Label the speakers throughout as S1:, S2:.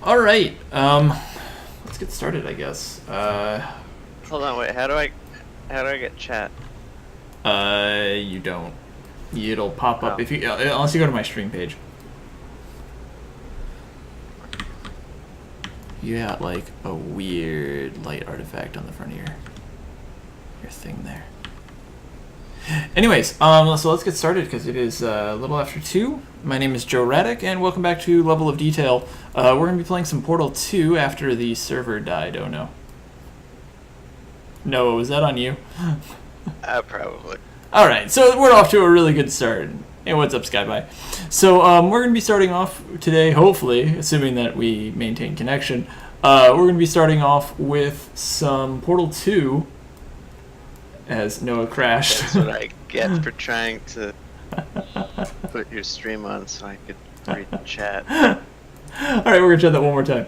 S1: All right. Let's get started, I guess.
S2: Hold on, wait. How do I get chat?
S1: You don't. It'll pop up
S2: Oh.
S1: if you unless you go to my stream page. You got like a weird light artifact on the front of your thing there. Anyways, so let's get started because it is a little after 2. My name is Joe Raddick, and welcome back to Level of Detail. We're going to be playing some Portal 2 after the server died. Oh no. No, was that on you?
S2: Probably.
S1: Alright, so we're off to a really good start. Hey, what's up, Skyby? So, we're going to be starting off today, hopefully, assuming that we maintain connection. We're going to be starting off with some Portal 2 as Noah crashed.
S2: That's what I get for trying to put your stream on so I could read the chat.
S1: Alright, we're going to try that one more time.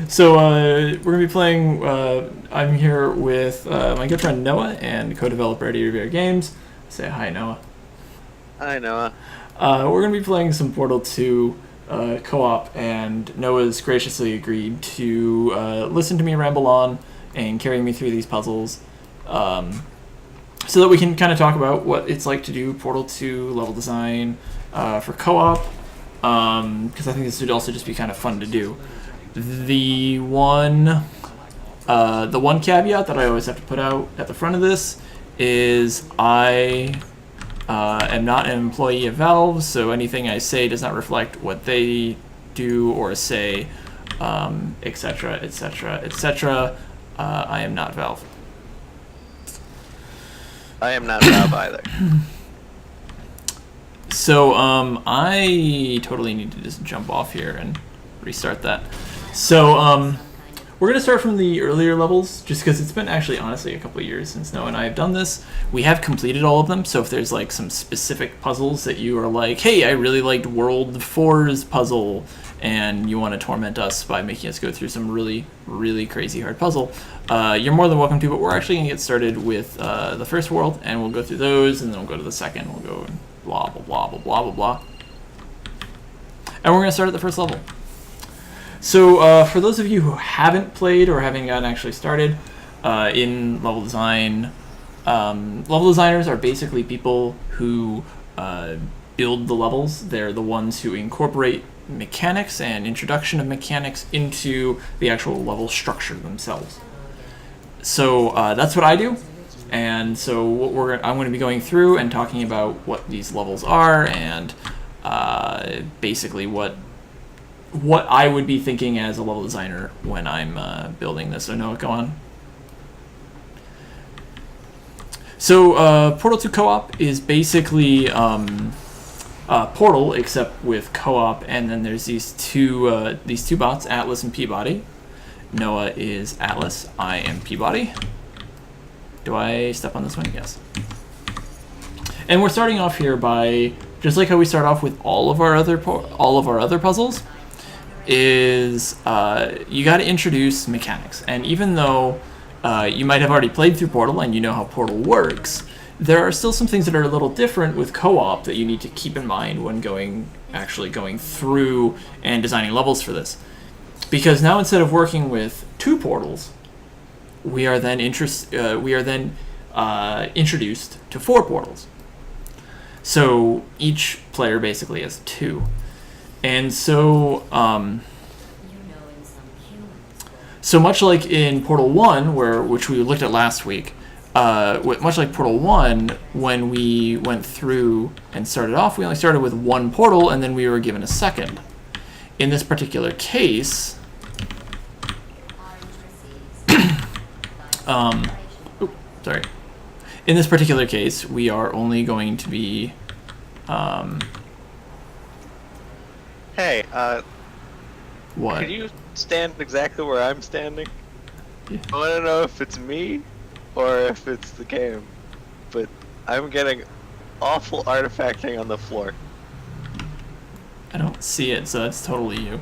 S1: We're going to be playing, I'm here with my good friend Noah and co-developer Eddie Rivera Games. Say hi, Noah.
S2: Hi, Noah.
S1: We're going to be playing some Portal 2 co-op, and Noah's graciously agreed to listen to me ramble on and carry me through these puzzles so that we can kind of talk about what it's like to do Portal 2 level design for co-op, because I think this would also just be kind of fun to do. The one caveat that I always have to put out at the front of this is I am not an employee of Valve, so anything I say does not reflect what they do or say, etc., etc., etc. I am not Valve.
S2: I am not Rob either.
S1: So I totally need to just jump off here and restart that. So we're going to start from the earlier levels, just because it's been actually, honestly, a couple of years since Noah and I have done this. We have completed all of them, so if there's like some specific puzzles that you are like, hey, I really liked World 4's puzzle, and you want to torment us by making us go through some really, really crazy hard puzzle, you're more than welcome to, but we're actually going to get started with the first world, and we'll go through those, and then we'll go to the second, we'll go and blah, blah, blah, blah, blah, blah, blah. And we're going to start at the first level. So for those of you who haven't played or haven't gotten actually started in level design, level designers are basically people who build the levels. They're the ones who incorporate mechanics and introduction of mechanics into the actual level structure themselves. So that's what I do. And so what I'm going to be going through and talking about what these levels are and basically what I would be thinking as a level designer when I'm building this. So Noah, go on. So Portal 2 Co-op is basically Portal, except with co-op, and then there's these two bots, Atlas and Peabody. Noah is Atlas, I am Peabody. Do I step on this one? Yes. And we're starting off here by, just like how we start off with all of our other puzzles, is you got to introduce mechanics. And even though you might have already played through Portal and you know how Portal works, there are still some things that are a little different with co-op that you need to keep in mind when actually going through and designing levels for this. Because now, instead of working with 2 portals, we are then introduced to 4 portals. So each player basically has 2. And so, so much like in Portal 1, which we looked at last week, much like Portal 1, when we went through and started off, we only started with 1 portal, and then we were given a second. In this particular case, In this particular case, we are only going to be,
S2: Hey,
S1: what?
S2: could you stand exactly where I'm standing?
S1: Yeah.
S2: I want to know if it's me or if it's the game. But I'm getting awful artifacting on the floor.
S1: I don't see it, so that's totally you.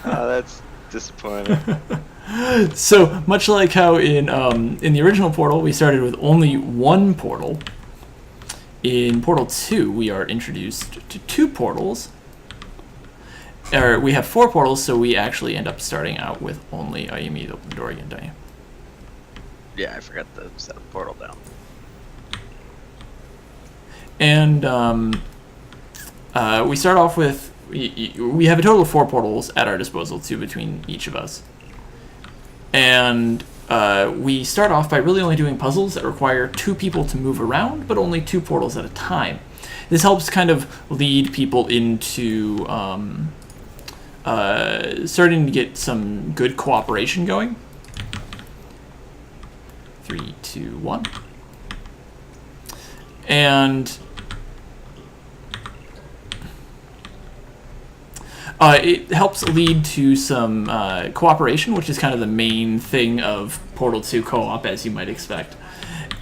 S2: That's disappointing.
S1: So much like how in the original Portal we started with only 1 portal, in Portal 2 we are introduced to 2 portals, or we have 4 portals, so we actually end up starting out with only. Oh, you mean open the door again, don't you?
S2: Yeah, I forgot to set a portal down.
S1: And we start off with we have a total of 4 portals at our disposal, 2 between each of us. And we start off by really only doing puzzles that require 2 people to move around, but only 2 portals at a time. This helps kind of lead people into starting to get some good cooperation going. 3, 2, 1. And it helps lead to some cooperation, which is kind of the main thing of Portal 2 co-op, as you might expect.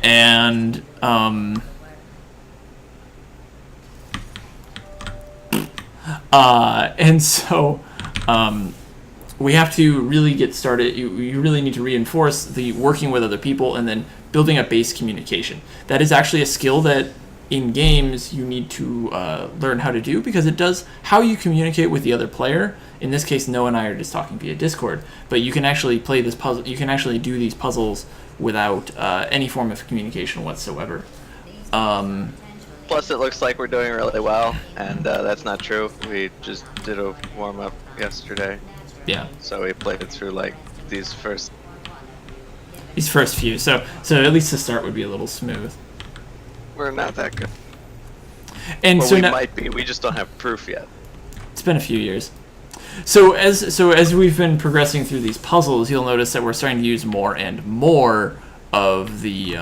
S1: And so we have to really get started. You really need to reinforce the working with other people and then building up base communication. That is actually a skill that in games you need to learn how to do, because it does how you communicate with the other player. In this case, Noah and I are just talking via Discord, but you can actually play this puzzle. You can actually do these puzzles without any form of communication whatsoever.
S2: Plus, it looks like we're doing really well, and that's not true. We just did a warm-up yesterday.
S1: Yeah.
S2: So we played it through like these first
S1: few. So at least the start would be a little smooth.
S2: We're not that good.
S1: And
S2: well,
S1: so
S2: we
S1: now,
S2: might be. We just don't have proof yet.
S1: It's been a few years. So as we've been progressing through these puzzles, you'll notice that we're starting to use more and more of the.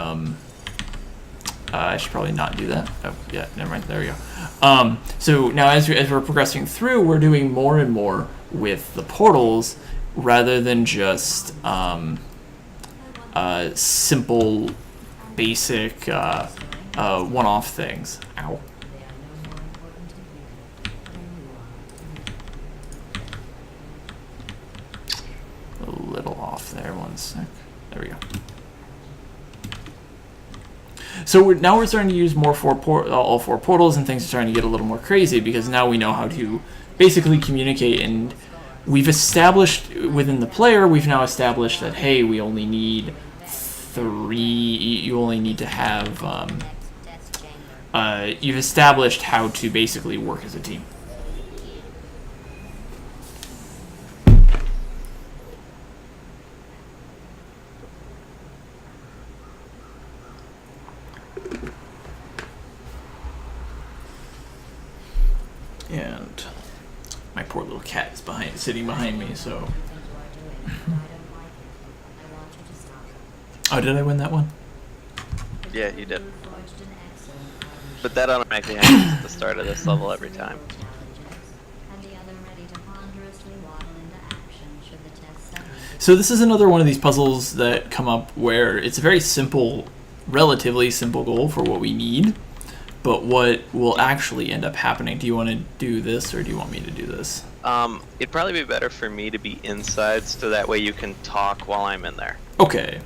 S1: I should probably not do that. Oh, yeah, never mind. There we go. So now as we're progressing through, we're doing more and more with the portals rather than just simple, basic one-off things. Ow. A little off there. One sec. There we go. So now we're starting to use more all 4 portals, and things are starting to get a little more crazy because now we know how to basically communicate, and we've established within the player, we've now established that, hey, we only need 3, you only need to have, you've established how to basically work as a team. And my poor little cat is sitting behind me, so. Oh, did I win that one?
S2: Yeah, you did. But that automatically happens at the start of this level every time.
S1: So this is another one of these puzzles that come up where it's a very simple, relatively simple goal for what we need. But what will actually end up happening? Do you want to do this, or do you want me to do this?
S2: It'd probably be better for me to be inside, so that way you can talk while I'm in there.
S1: Okay.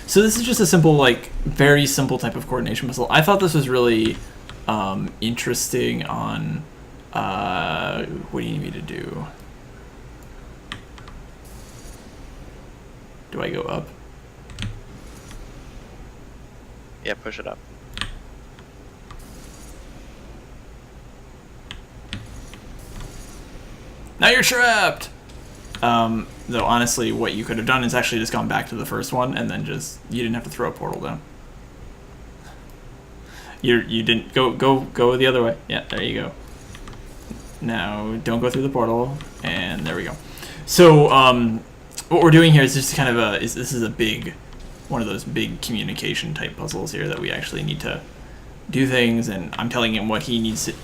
S1: So this is just a simple, like, very simple type of coordination puzzle. I thought this was really interesting on... what do you need me to do? Do I go up?
S2: Yeah, push it up.
S1: Now you're trapped! Though honestly, what you could have done is actually just gone back to the first one and then just, you didn't have to throw a portal down. You didn't, go the other way. Yeah, there you go. Now, don't go through the portal, and there we go. So, what we're doing here is just kind of this is a big, one of those big communication type puzzles here that we actually need to do things, and I'm telling him what he needs to.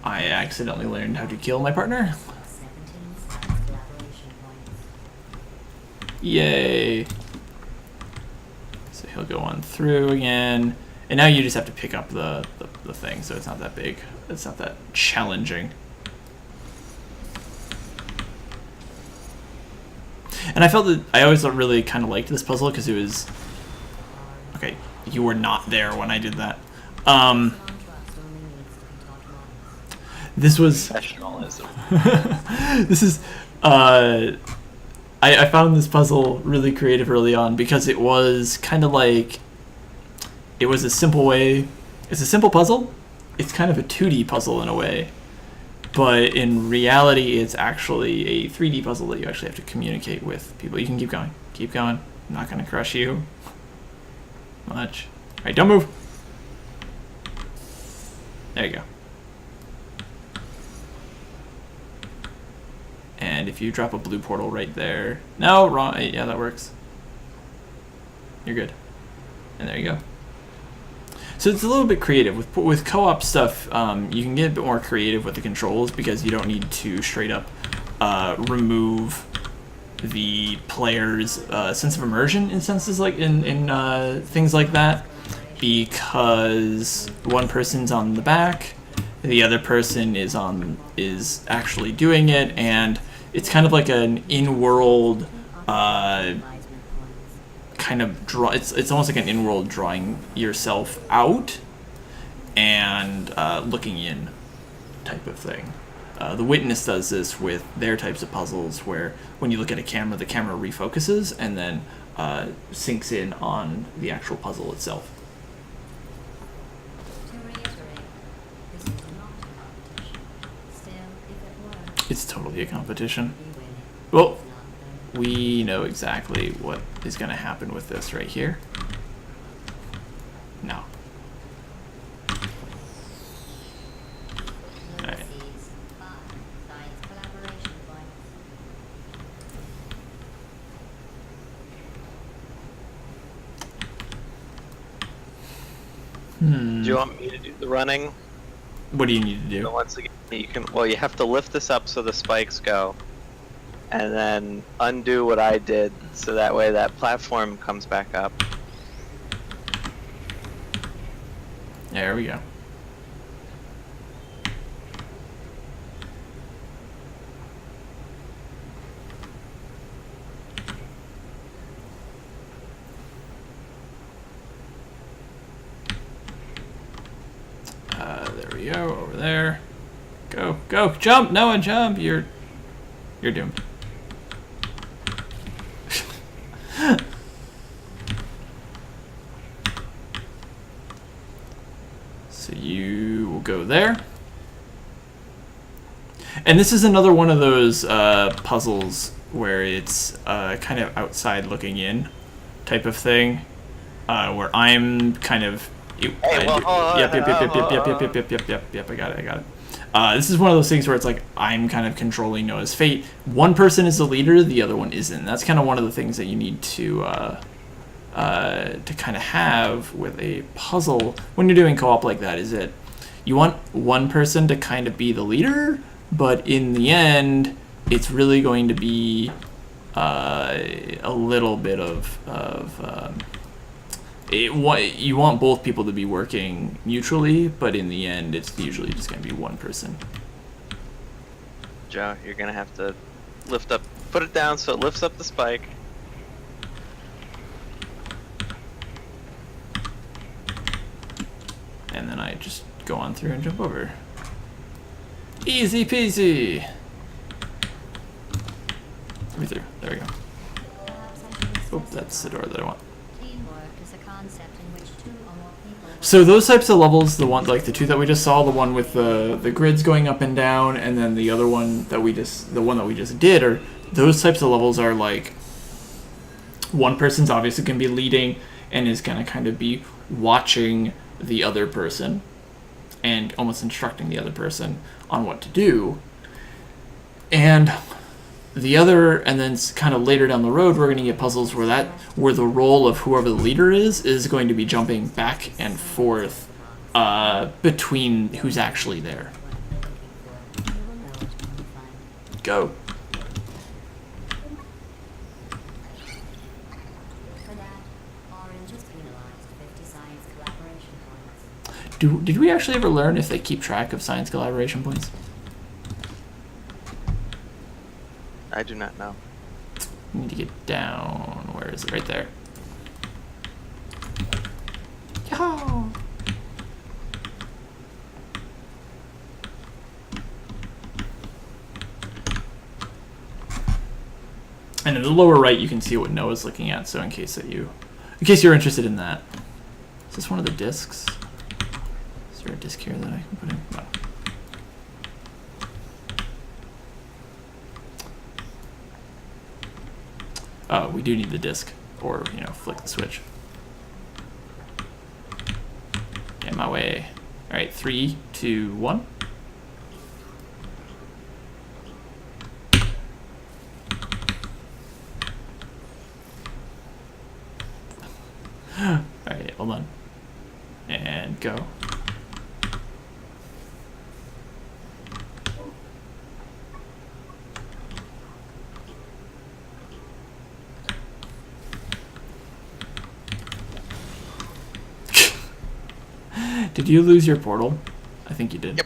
S1: I accidentally learned how to kill my partner. Yay. So he'll go on through again, and now you just have to pick up the thing, so it's not that big. It's not that challenging. And I felt that I always really kind of liked this puzzle because it was... Okay, you were not there when I did that. This was...
S2: Professionalism.
S1: This is... I found this puzzle really creative early on because it was kind of like... It was a simple way... It's a simple puzzle. It's kind of a 2D puzzle in a way. But in reality, it's actually a 3D puzzle that you actually have to communicate with people. You can keep going. Keep going. I'm not going to crush you much. All right, don't move. There you go. And if you drop a blue portal right there... No, wrong. Yeah, that works. You're good. And there you go. So it's a little bit creative. With co-op stuff, you can get a bit more creative with the controls because you don't need to straight up remove the player's sense of immersion in senses like in things like that, because one person's on the back, the other person is actually doing it, and it's kind of like an in-world kind of draw. It's almost like an in-world drawing yourself out and looking in type of thing. The Witness does this with their types of puzzles where when you look at a camera, the camera refocuses and then sinks in on the actual puzzle itself.
S3: To reiterate, this is not a competition. Still, if it were,
S1: It's totally a competition.
S3: we win.
S1: Well,
S3: It's not though.
S1: we know exactly what is going to happen with this right here. No. Alright.
S3: Ulysses, 5 science collaboration points.
S1: Hmm.
S2: Do you want me to do the running?
S1: What do you need to
S2: So
S1: do?
S2: once again, you can. Well, you have to lift this up so the spikes go, and then undo what I did, so that way that platform comes back up.
S1: There we go. There we go. Over there. Go, go, jump! Noah, jump! You're doomed. So you will go there. And this is another one of those puzzles where it's kind of outside looking in type of thing, where I'm kind of...
S2: Hey, well, hold on,
S1: Yep,
S2: hold
S1: I got it. This is one of those things where it's like I'm kind of controlling Noah's fate. One person is the leader, the other one isn't. That's kind of one of the things that you need to kind of have with a puzzle when you're doing co-op like that. Is that you want one person to kind of be the leader, but in the end, it's really going to be a little bit of you want both people to be working mutually, but in the end, it's usually just going to be one person.
S2: Joe, you're gonna have to lift up, put it down so it lifts up the spike.
S1: And then I just go on through and jump over. Easy peasy. Let me through. There we go.
S3: Perhaps I should
S1: Oh,
S3: specify.
S1: that's the door that I want.
S3: Teamwork is a concept in which 2 or more people work.
S1: So those types of levels, the one like the two that we just saw, the one with the grids going up and down, and then the other one that we just did, or those types of levels are like one person's obviously going to be leading and is going to kind of be watching the other person and almost instructing the other person on what to do. And the other, and then kind of later down the road, we're going to get puzzles where the role of whoever the leader is going to be jumping back and forth between who's actually there.
S3: You will know it when you find it.
S1: Go.
S3: For that, Orange has penalized 50 science collaboration points.
S1: Did we actually ever learn if they keep track of science collaboration points?
S2: I do not know.
S1: You need to get down. Where is it? Right there. Yahoo! And in the lower right, you can see what Noah's looking at. So in case you're interested in that, is this one of the discs? Is there a disc here that I can put in? No. Oh, we do need the disc, or flick the switch. Get my way. All right, 3, 2, 1. Alright, hold on. And go. Did you lose your portal? I think you did.
S2: Yep.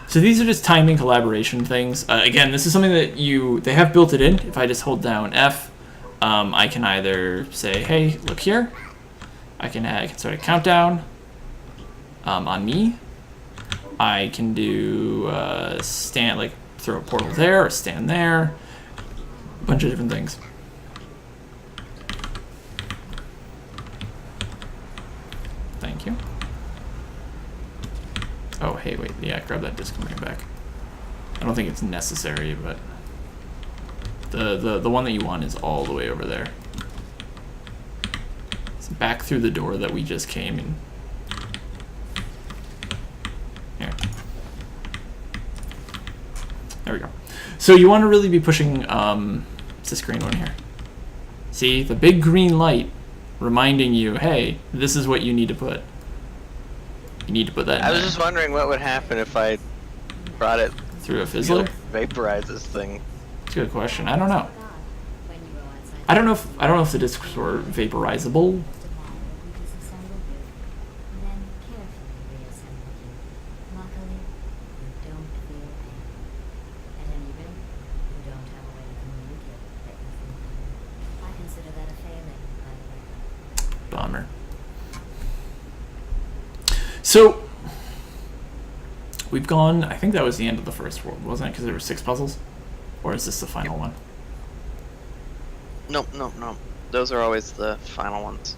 S1: So these are just timing collaboration things. Again, this is something that they have built it in. If I just hold down F, I can either say, hey, look here. I can start a countdown on me. I can do stand, like throw a portal there or stand there. A bunch of different things. Thank you. Oh, hey, wait. Yeah, grab that disc and bring it back. I don't think it's necessary, but the one that you want is all the way over there. It's back through the door that we just came in. Here. There we go. So you want to really be pushing it's this green one here. See, the big green light reminding you, hey, this is what you need to put. You need to put that in
S2: I was
S1: there.
S2: just wondering what would happen if I brought it
S1: Through a fizzler?
S2: vaporize this thing.
S1: That's a good question. I don't know.
S3: When you go outside,
S1: I don't know if the discs were vaporizable.
S3: first of all, we disassemble you, and then carefully reassemble you. Luckily, you don't feel pain. At any rate, you don't have a way to communicate that you feel pain. I consider that a failing, by the way.
S1: Bummer. So we've gone. I think that was the end of the first world, wasn't it? Because there were 6 puzzles, or is this the final one?
S2: Nope. Those are always the final ones.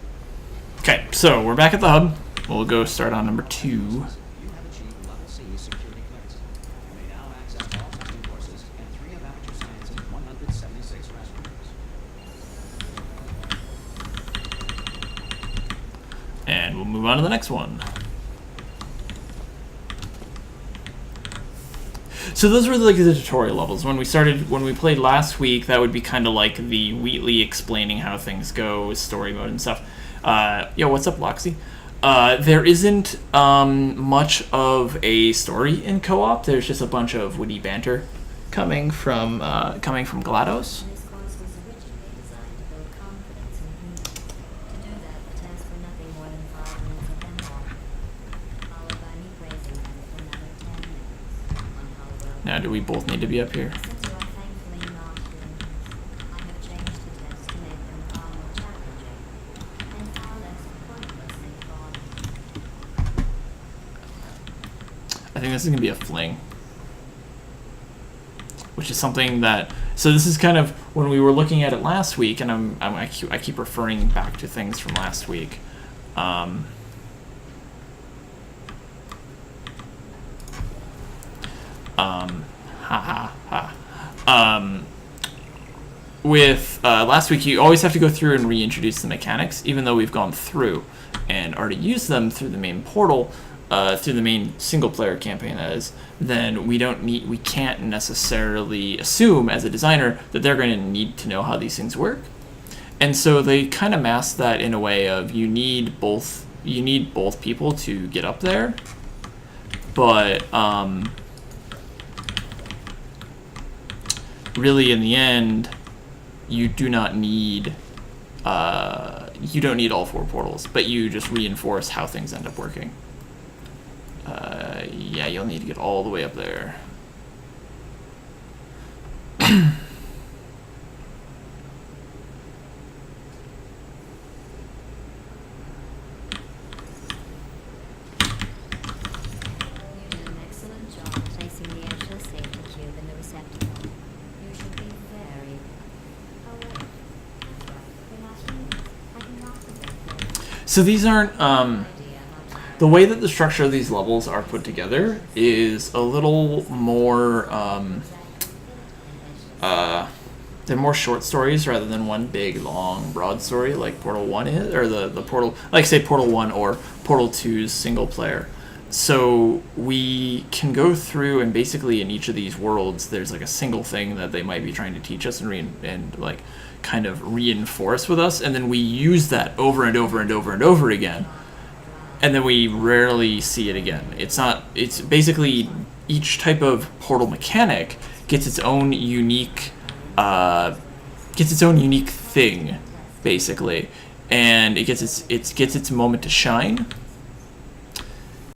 S1: Okay, so we're back at the hub. We'll go start on number 2.
S4: You have achieved level C security clearance. You may now access all testing courses and 3 of Aperture Science's 176 restrooms.
S1: And we'll move on to the next one. So those were like the tutorial levels. When we played last week, that would be kind of like the Wheatley explaining how things go, story mode and stuff. Yo, what's up, Loxy? There isn't much of a story in co-op. There's just a bunch of witty banter coming from GLaDOS.
S3: This course was originally designed to build confidence in people. To do that, the test for nothing more than 5 minutes of them talking, followed by me praising them for another 10 minutes on how well.
S1: Now, do we both need to be up here?
S3: Since you are thankfully not humans, I have changed the test to make them far more challenging and far less pointlessly flawed.
S1: I think this is gonna be a fling, which is something that. So this is kind of when we were looking at it last week, and I keep referring back to things from last week. With last week, you always have to go through and reintroduce the mechanics, even though we've gone through and already used them through the main portal, through the main single-player campaign. That is, then we can't necessarily assume as a designer that they're going to need to know how these things work, and so they kind of mask that in a way of you need both people to get up there, but really in the end, you do not need you don't need all 4 portals, but you just reinforce how things end up working. Yeah, you'll need to get all the way up there. So these aren't the way that the structure of these levels are put together is a little more they're more short stories rather than one big long broad story like Portal 1 is, or the Portal, like say Portal 1 or Portal 2's single player. So we can go through and basically in each of these worlds there's like a single thing that they might be trying to teach us and like kind of reinforce with us, and then we use that over and over and over and over again, and then we rarely see it again. It's basically each type of portal mechanic gets its own unique thing, basically, and it gets its moment to shine,